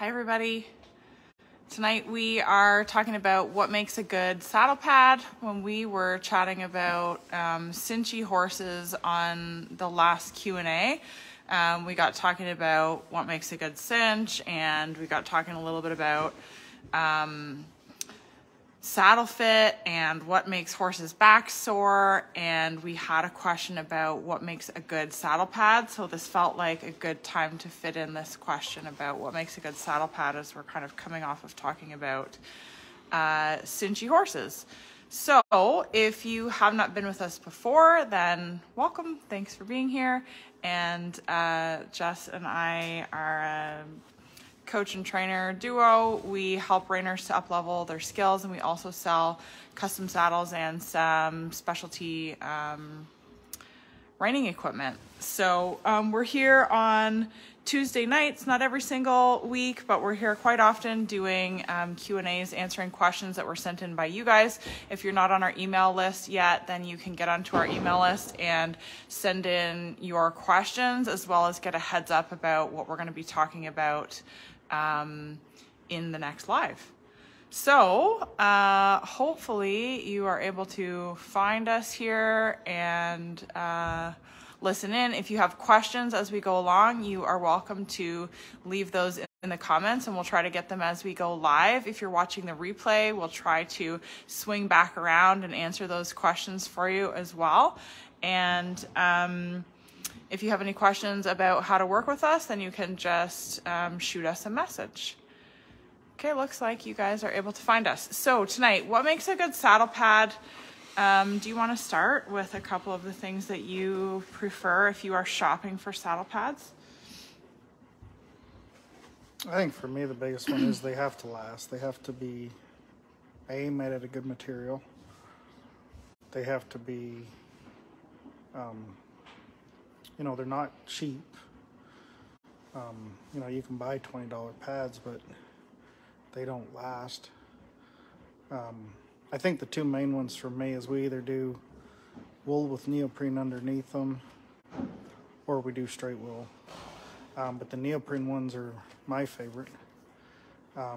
Hi everybody. Tonight we are talking about what makes a good saddle pad. When we were chatting about cinchy horses on the last Q&A, we got talking about what makes a good cinch, and we got talking a little bit about saddle fit and what makes horses' backs sore, and we had a question about what makes a good saddle pad. So this felt like a good time to fit in this question about what makes a good saddle pad, as we're kind of coming off of talking about cinchy horses. So if you have not been with us before, then welcome, thanks for being here. And Jess and I are coach and trainer duo. We help reiners to up-level their skills, and we also sell custom saddles and some specialty reining equipment. So we're here on Tuesday nights, not every single week, but we're here quite often doing Q&As, answering questions that were sent in by you guys. If you're not on our email list yet, then you can get onto our email list and send in your questions, as well as get a heads up about what we're going to be talking about in the next live. So hopefully you are able to find us here and listen in. If you have questions as we go along, you are welcome to leave those in the comments, and we'll try to get them as we go live. If you're watching the replay, we'll try to swing back around and answer those questions for you as well. And if you have any questions about how to work with us, then you can just shoot us a message. Okay, looks like you guys are able to find us. So tonight, what makes a good saddle pad? Do you want to start with a couple of the things that you prefer if you are shopping for saddle pads? I think for me the biggest one is they have to last. They have to be made out of good material. They have to be they're not cheap. You can buy $20 pads, but they don't last. I think the two main ones for me is we either do wool with neoprene underneath them, or we do straight wool. But the neoprene ones are my favorite. I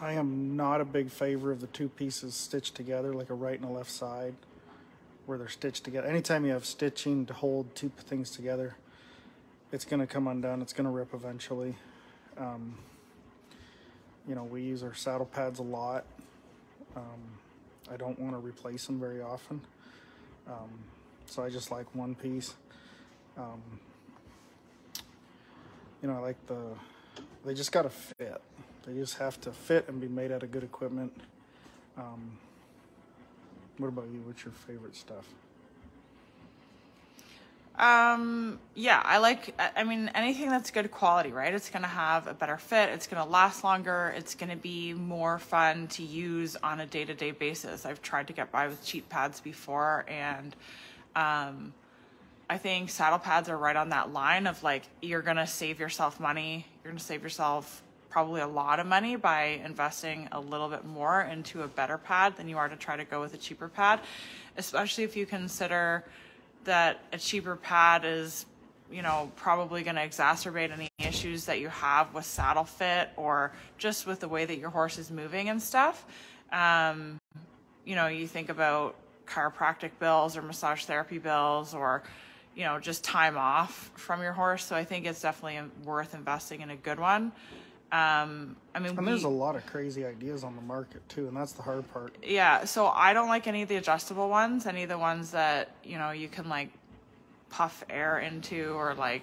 am not a big favor of the two pieces stitched together, like a right and a left side, where they're stitched together. Anytime you have stitching to hold two things together, it's going to come undone. It's going to rip eventually. We use our saddle pads a lot. I don't want to replace them very often. So I just like one piece. I like they just got to fit. They just have to fit and be made out of good equipment. What about you? What's your favorite stuff? Yeah, I mean, anything that's good quality, right? It's going to have a better fit. It's going to last longer. It's going to be more fun to use on a day-to-day basis. I've tried to get by with cheap pads before, and I think saddle pads are right on that line of like, you're going to save yourself money. You're going to save yourself probably a lot of money by investing a little bit more into a better pad than you are to try to go with a cheaper pad, especially if you consider that a cheaper pad is, probably going to exacerbate any issues that you have with saddle fit or just with the way that your horse is moving and stuff. You think about chiropractic bills or massage therapy bills, or, just time off from your horse. So I think it's definitely worth investing in a good one. And there's a lot of crazy ideas on the market too, and that's the hard part. Yeah, so I don't like any of the adjustable ones, any of the ones that, you can like puff air into or like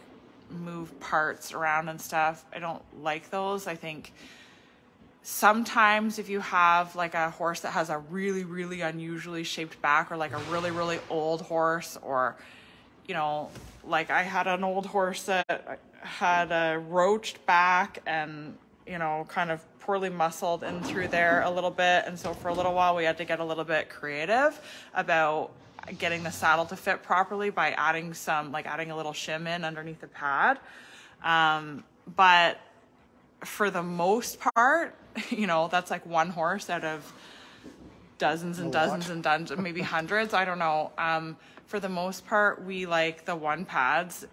move parts around and stuff. I don't like those. I think sometimes if you have like a horse that has a really, really unusually shaped back, or like a really, really old horse, or, like I had an old horse that had a roached back and, kind of poorly muscled in through there a little bit. And so for a little while, we had to get a little bit creative about getting the saddle to fit properly by adding a little shim in underneath the pad. But for the most part, that's like one horse out of dozens and dozens and dozens, maybe hundreds. I don't know. For the most part, we like the one pads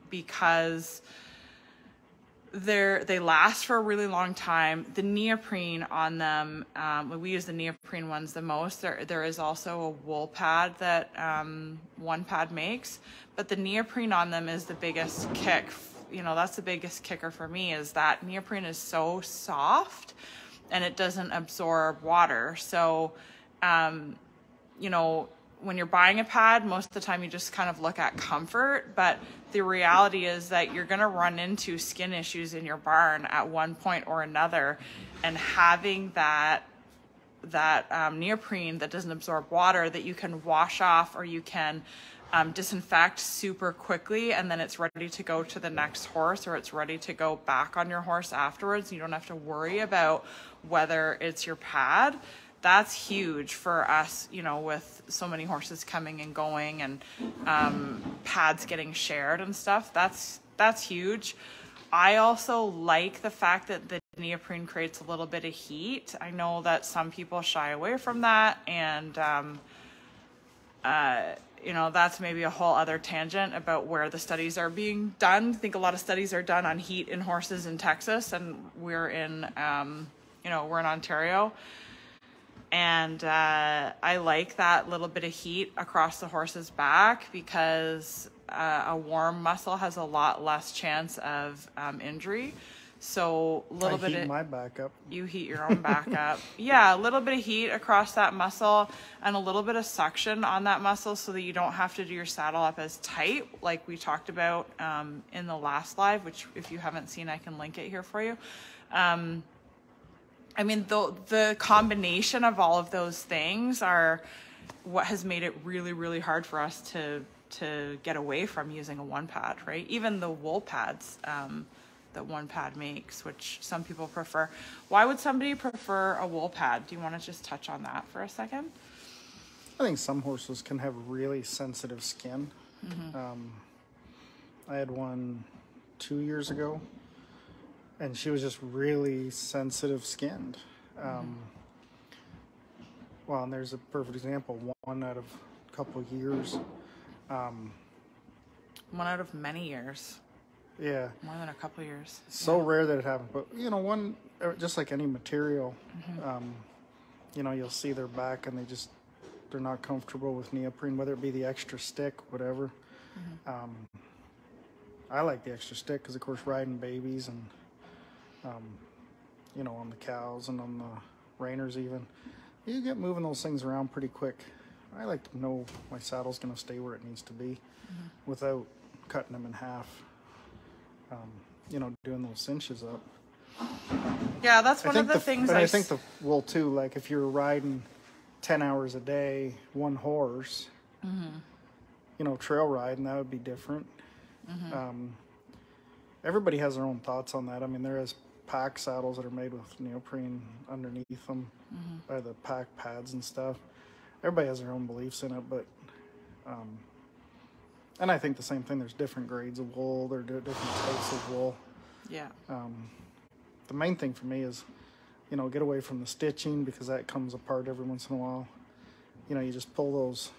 because they last for a really long time. The neoprene on them, we use the neoprene ones the most. There is also a wool pad that One Pad makes, but the neoprene on them is the biggest kick. You know, that's the biggest kicker for me, is that neoprene is so soft and it doesn't absorb water. So, you know, when you're buying a pad, most of the time you just kind of look at comfort, but the reality is that you're going to run into skin issues in your barn at one point or another, and having that neoprene that doesn't absorb water that you can wash off, or you can disinfect super quickly, and then it's ready to go to the next horse, or it's ready to go back on your horse afterwards. You don't have to worry about whether it's your pad. That's huge for us, you know, with so many horses coming and going, and pads getting shared and stuff. That's huge. I also like the fact that the neoprene creates a little bit of heat. I know that some people shy away from that, and you know, that's maybe a whole other tangent about where the studies are being done. I think a lot of studies are done on heat in horses in Texas, and we're in, you know, we're in Ontario. And I like that little bit of heat across the horse's back, because a warm muscle has a lot less chance of injury. So a little bit of my back up. You heat your own back up. Yeah, a little bit of heat across that muscle and a little bit of suction on that muscle, so that you don't have to do your saddle up as tight, like we talked about in the last live, which if you haven't seen, I can link it here for you. I mean, the combination of all of those things are what has made it really, really hard for us to get away from using a One Pad, right? Even the wool pads that One Pad makes, which some people prefer. Why would somebody prefer a wool pad? Do you want to just touch on that for a second? I think some horses can have really sensitive skin. I had one 2 years ago, and she was just really sensitive skinned. Well, and there's a perfect example. One out of a couple of years. One out of many years. Yeah. More than a couple of years. So rare that it happens. But, you know, one, just like any material, you know, you'll see their back and they're not comfortable with neoprene, whether it be the extra stick, whatever. I like the extra stick because, of course, riding babies and, you know, on the cows and on the reiners even, you get moving those things around pretty quick. I like to know my saddle's going to stay where it needs to be without cutting them in half. You know, doing those cinches up. Yeah, that's one of the things. I think the wool too. Like if you're riding 10 hours a day, one horse, you know, trail riding, that would be different. Everybody has their own thoughts on that. I mean, there is pack saddles that are made with neoprene underneath them by the pack pads and stuff. Everybody has their own beliefs in it, but and I think the same thing. There's different grades of wool. There are different types of wool. Yeah. The main thing for me is, you know, get away from the stitching, because that comes apart every once in a while. You know, you just pull those.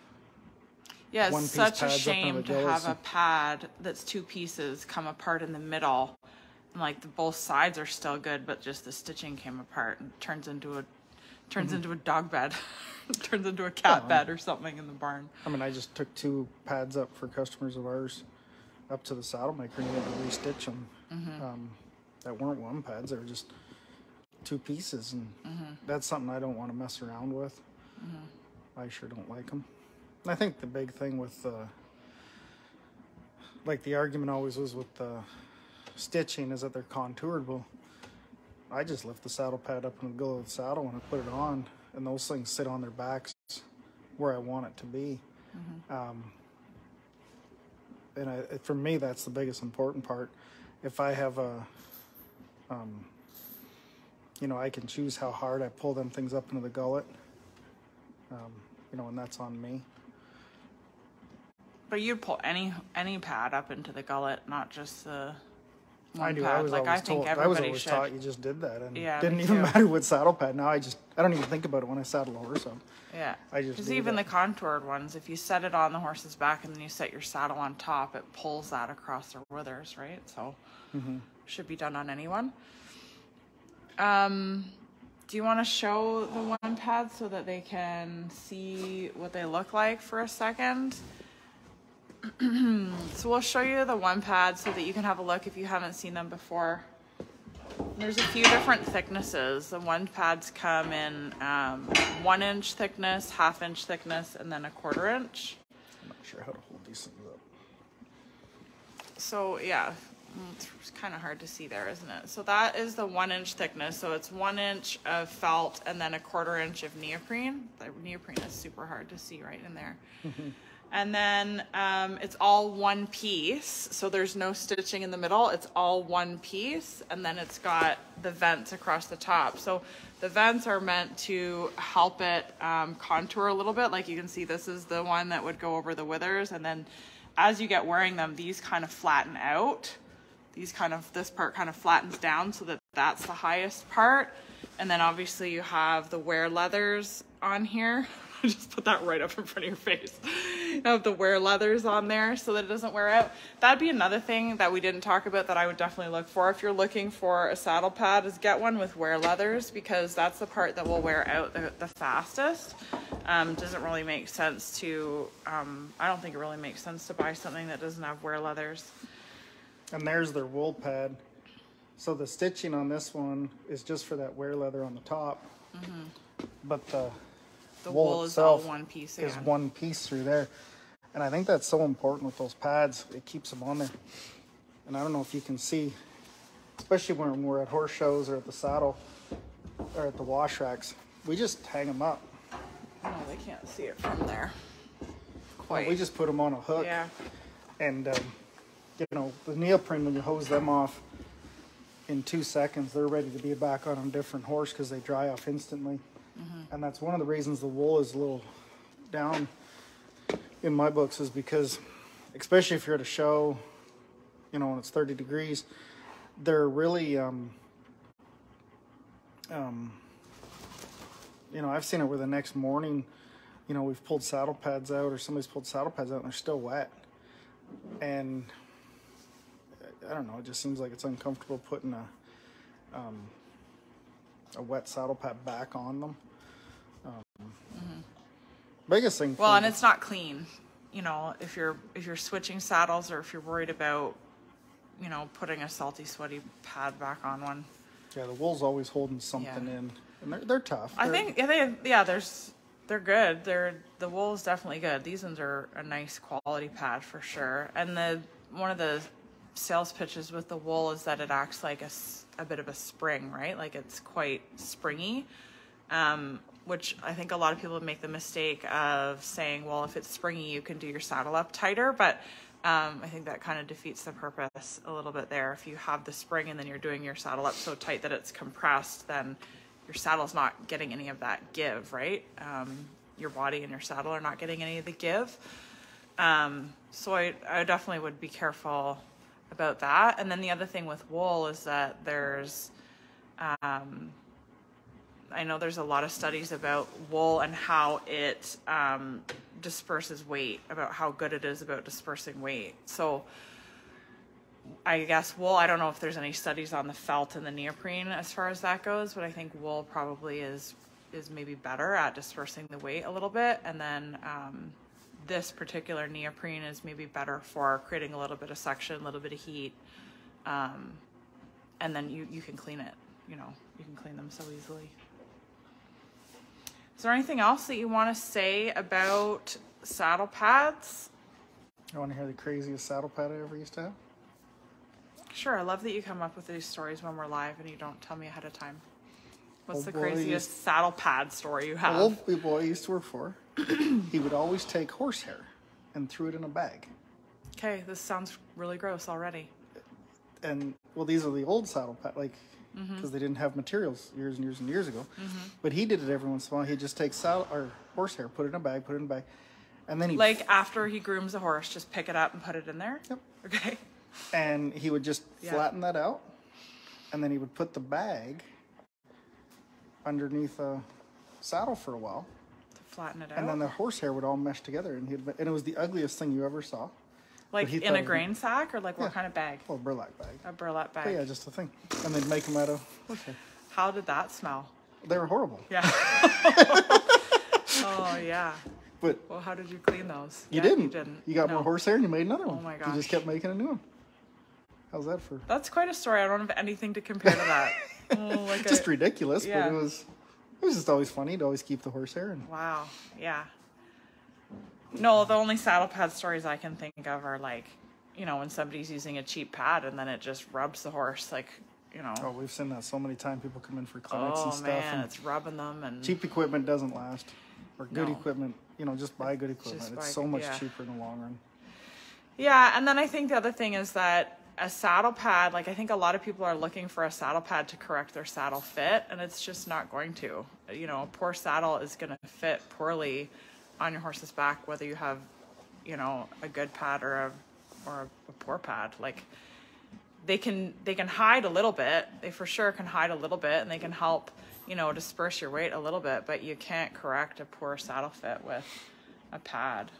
Yeah, it's such a shame to have a pad that's two pieces come apart in the middle, and like both sides are still good, but just the stitching came apart and turns into a dog bed. Turns into a cat bed or something in the barn. I mean, I just took 2 pads up for customers of ours up to the saddle maker, and he had to restitch them. That weren't one pads, they were just 2 pieces, and that's something I don't want to mess around with. I sure don't like them. And I think the big thing with like the argument always was with the stitching is that they're contoured. Well, I just lift the saddle pad up in the middle of the saddle when I put it on, and those things sit on their backs where I want it to be. And for me, that's the biggest important part. If I have a, you know, I can choose how hard I pull them things up into the gullet, you know, and that's on me. But you'd pull any pad up into the gullet, not just the I do. pad. I was like, always I think told. I was everybody always should. taught you just did that, and Yeah, didn't me even too. matter what saddle pad. Now I don't even think about it when I saddle a horse up. Yeah. I just Because do even that. the contoured ones, if you set it on the horse's back and then you set your saddle on top, it pulls that across their withers, right? So should be done on anyone. Do you want to show the one pad so that they can see what they look like for a second? So we'll show you the one pad so that you can have a look if you haven't seen them before. There's a few different thicknesses. The one pads come in 1 inch thickness, 1/2 inch thickness, and then 1/4 inch. I'm not sure how to hold these things up. So yeah, it's kind of hard to see there, isn't it? So that is the 1 inch thickness. So it's 1 inch of felt and then 1/4 inch of neoprene. The neoprene is super hard to see right in there. And then it's all one piece. So there's no stitching in the middle. It's all one piece. And then it's got the vents across the top. So the vents are meant to help it contour a little bit. Like you can see, this is the one that would go over the withers. And then as you get wearing them, these kind of flatten out. This part kind of flattens down so that that's the highest part. And then obviously you have the wear leathers on here. Just put that right up in front of your face. You have the wear leathers on there so that it doesn't wear out. That'd be another thing that we didn't talk about that I would definitely look for if you're looking for a saddle pad, is get one with wear leathers, because that's the part that will wear out the fastest. Doesn't really make sense to, I don't think it really makes sense to buy something that doesn't have wear leathers. And there's their wool pad. So the stitching on this one is just for that wear leather on the top. But the wool is all one piece again. Is one piece through there. And I think that's so important with those pads. It keeps them on there. And I don't know if you can see, especially when we're at horse shows or at the saddle or at the wash racks, we just hang them up. No, they can't see it from there. Quite. We just put them on a hook. Yeah. And, you know, the neoprene, when you hose them off in 2 seconds, they're ready to be back on a different horse because they dry off instantly. And that's one of the reasons the wool is a little down in my books, is because, especially if you're at a show, you know, when it's 30 degrees, they're really, you know, I've seen it where the next morning, you know, we've pulled saddle pads out, or somebody's pulled saddle pads out and they're still wet. And I don't know, it just seems like it's uncomfortable putting a wet saddle pad back on them. Biggest thing. Well, and it's not clean. You know, if you're switching saddles, or if you're worried about, you know, putting a salty, sweaty pad back on one. Yeah, the wool's always holding something in, and they're tough. I think they're good. The wool is definitely good. These ones are a nice quality pad for sure. And one of the sales pitches with the wool is that it acts like a bit of a spring, right? Like it's quite springy. Which I think a lot of people make the mistake of saying, well, if it's springy, you can do your saddle up tighter. But I think that kind of defeats the purpose a little bit there. If you have the spring and then you're doing your saddle up so tight that it's compressed, then your saddle's not getting any of that give, right? Your body and your saddle are not getting any of the give. So I definitely would be careful about that. And then the other thing with wool is that there's... I know there's a lot of studies about wool and how it disperses weight, about how good it is about dispersing weight. So I guess wool, I don't know if there's any studies on the felt and the neoprene as far as that goes, but I think wool probably is maybe better at dispersing the weight a little bit. And then this particular neoprene is maybe better for creating a little bit of suction, a little bit of heat. And then you can clean it, you know, you can clean them so easily. Is there anything else that you want to say about saddle pads? You want to hear the craziest saddle pad I ever used to have? Sure. I love that you come up with these stories when we're live and you don't tell me ahead of time. What's the craziest saddle pad story you have? The old boy I used to work for, he would always take horsehair and threw it in a bag. Okay, this sounds really gross already. And, well, these are the old saddle pads, like... because they didn't have materials years and years and years ago. But he did it every once in a while. He'd just take horsehair, put it in a bag, and then he... Like after he grooms a horse, just pick it up and put it in there? Yep. Okay. And he would just flatten that out, and then he would put the bag underneath a saddle for a while. To flatten it out. And then the horsehair would all mesh together, and it was the ugliest thing you ever saw. Like in a grain sack, or like what kind of bag? Well, a burlap bag. A burlap bag. But yeah, just a thing. And they'd make them out of horsehair. How did that smell? They were horrible. Yeah. Oh, yeah. But well, how did you clean those? You didn't. You got more horsehair and you made another one. Oh my gosh. You just kept making a new one. How's that for? That's quite a story. I don't have anything to compare to that. Just ridiculous, but it was just always funny to always keep the horsehair. Wow. Yeah. No, the only saddle pad stories I can think of are like, you know, when somebody's using a cheap pad and then it just rubs the horse, like, you know. Oh, we've seen that so many times. People come in for clinics and stuff. Oh man, it's rubbing them. And cheap equipment doesn't last, or good equipment. You know, just buy good equipment. It's so much cheaper in the long run. Yeah, and then I think the other thing is that a saddle pad, like I think a lot of people are looking for a saddle pad to correct their saddle fit, and it's just not going to. You know, a poor saddle is going to fit poorly on your horse's back, whether you have, you know, a good pad or a poor pad. Like they can hide a little bit. They for sure can hide a little bit, and they can help, you know, disperse your weight a little bit, but you can't correct a poor saddle fit with a pad.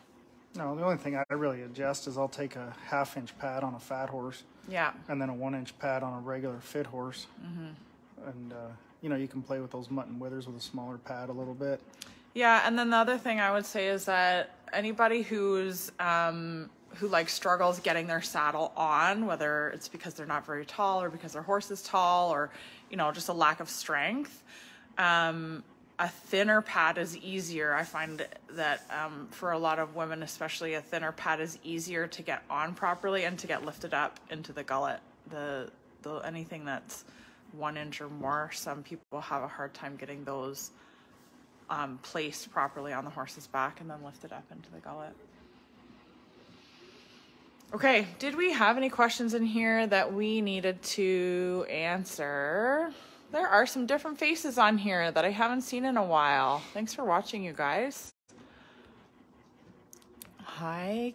No, the only thing I really adjust is I'll take a 1/2-inch pad on a fat horse. Yeah. And then a 1-inch pad on a regular fit horse. Mm-hmm. And, you know, you can play with those mutton withers with a smaller pad a little bit. Yeah, and then the other thing I would say is that anybody who's who like struggles getting their saddle on, whether it's because they're not very tall or because their horse is tall or, you know, just a lack of strength, a thinner pad is easier. I find that for a lot of women, especially, a thinner pad is easier to get on properly and to get lifted up into the gullet. The anything that's 1 inch or more, some people have a hard time getting those placed properly on the horse's back and then lifted up into the gullet. Okay, did we have any questions in here that we needed to answer? There are some different faces on here that I haven't seen in a while. Thanks for watching, you guys. Hi.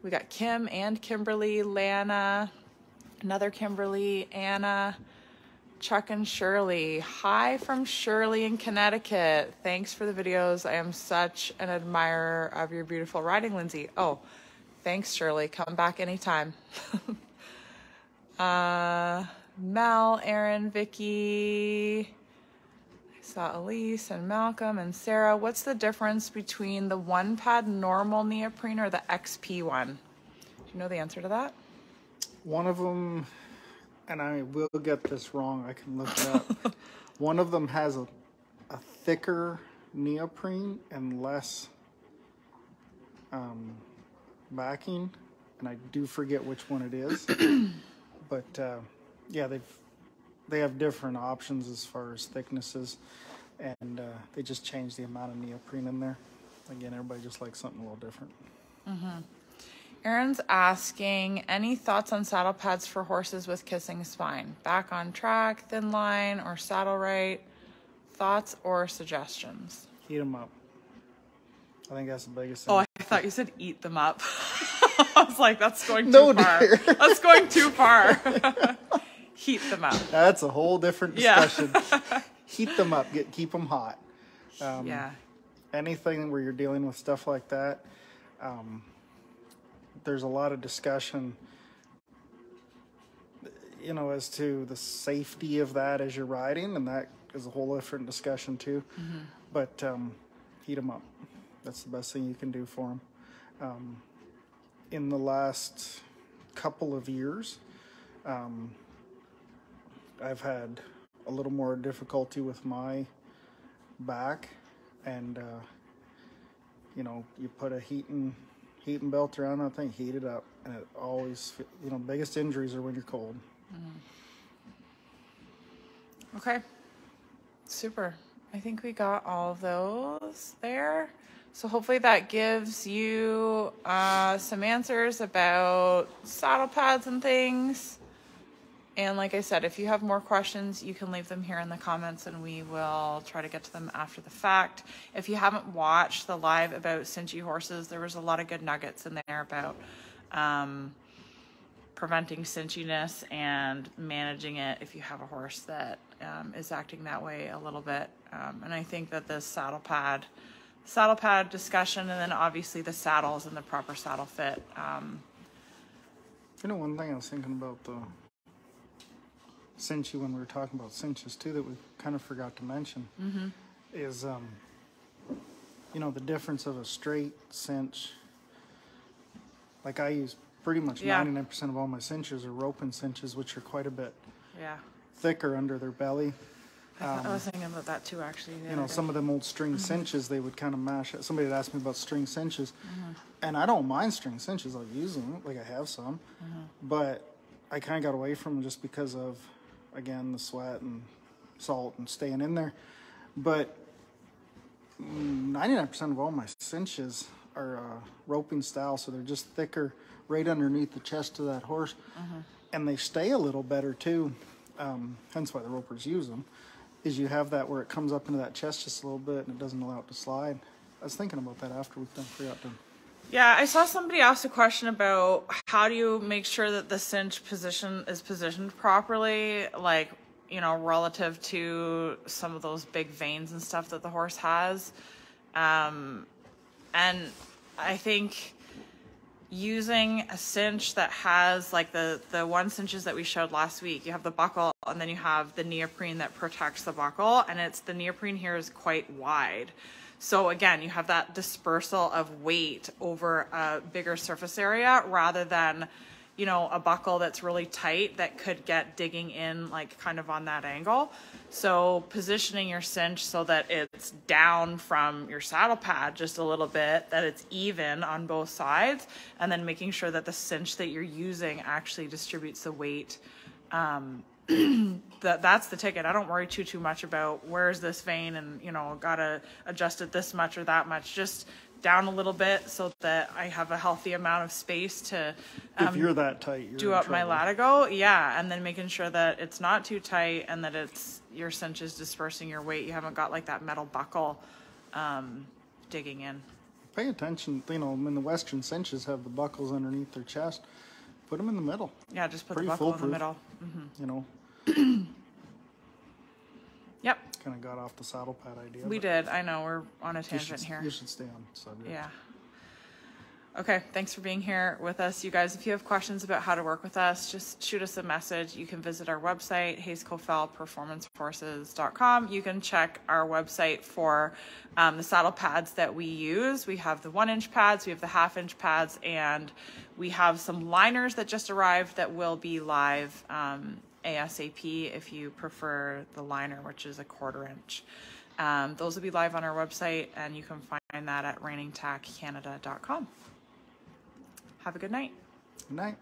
We got Kim and Kimberly, Lana, another Kimberly, Anna, Chuck and Shirley. Hi from Shirley in Connecticut. Thanks for the videos. I am such an admirer of your beautiful riding, Lindsay. Oh, thanks, Shirley. Come back anytime. Mel, Aaron, Vicky. I saw Elise and Malcolm and Sarah. What's the difference between the 1-pad normal neoprene or the XP one? Do you know the answer to that? One of them, and I will get this wrong, I can look it up. One of them has a thicker neoprene and less backing, and I do forget which one it is. But yeah, they have different options as far as thicknesses, and they just change the amount of neoprene in there. Again, everybody just likes something a little different. Mm-hmm. Aaron's asking, any thoughts on saddle pads for horses with kissing spine? Back on track, thin line, or saddle right? Thoughts or suggestions? Heat them up. I think that's the biggest thing. Oh, I thought you said eat them up. I was like, that's going too far. Dear. That's going too far. Heat them up. That's a whole different discussion. Yeah. Heat them up. Keep them hot. Yeah. Anything where you're dealing with stuff like that, there's a lot of discussion, you know, as to the safety of that as you're riding, and that is a whole different discussion too. Mm-hmm. But heat them up. That's the best thing you can do for them. In the last couple of years, I've had a little more difficulty with my back, and you know, you put a heating belt around that thing, heat it up, and it always, you know, biggest injuries are when you're cold. Okay, super. I think we got all of those there. So hopefully that gives you some answers about saddle pads and things. And like I said, if you have more questions, you can leave them here in the comments and we will try to get to them after the fact. If you haven't watched the live about cinchy horses, there was a lot of good nuggets in there about preventing cinchiness and managing it if you have a horse that is acting that way a little bit. And I think that this saddle pad discussion, and then obviously the saddles and the proper saddle fit. You know, one thing I was thinking about the cinchy when we were talking about cinches too that we kind of forgot to mention is, you know, the difference of a straight cinch. Like I use pretty much 99% of all my cinches are roping cinches, which are quite a bit thicker under their belly. I was thinking about that too, actually. You know, some of them old string cinches, they would kind of mash it. Somebody had asked me about string cinches, and I don't mind string cinches. I'll use them, like I have some, but I kind of got away from them just because of, again, the sweat and salt and staying in there. But 99% of all my cinches are roping style, so they're just thicker right underneath the chest of that horse, and they stay a little better too. Hence why the ropers use them. Is you have that where it comes up into that chest just a little bit and it doesn't allow it to slide. I was thinking about that after we've done, forgot to. Yeah, I saw somebody ask a question about how do you make sure that the cinch position is positioned properly, like, you know, relative to some of those big veins and stuff that the horse has. And I think using a cinch that has like the one cinches that we showed last week, you have the buckle and then you have the neoprene that protects the buckle, and it's the neoprene here is quite wide. So again, you have that dispersal of weight over a bigger surface area rather than, you know, a buckle that's really tight that could get digging in like kind of on that angle. So positioning your cinch so that it's down from your saddle pad just a little bit, that it's even on both sides, and then making sure that the cinch that you're using actually distributes the weight. That's the ticket. I don't worry too much about where's this vein and, you know, gotta adjust it this much or that much. Just down a little bit so that I have a healthy amount of space to if you're that tight, you're do up my latigo. Yeah, and then making sure that it's not too tight and that it's your cinch is dispersing your weight. You haven't got like that metal buckle digging in. Pay attention, you know, when the Western cinches have the buckles underneath their chest, put them in the middle. Yeah, just put the buckle in the middle. You know. Yep. Kind of got off the saddle pad idea. We did. I know we're on a tangent here. You should stay on subject. Yeah. Okay. Thanks for being here with us, you guys. If you have questions about how to work with us, just shoot us a message. You can visit our website, hayescofellperformanceforces.com. You can check our website for the saddle pads that we use. We have the 1-inch pads, we have the 1/2-inch pads, and we have some liners that just arrived that will be live ASAP if you prefer the liner, which is a 1/4 inch. Those will be live on our website, and you can find that at rainingtackcanada.com. Have a good night. Good night.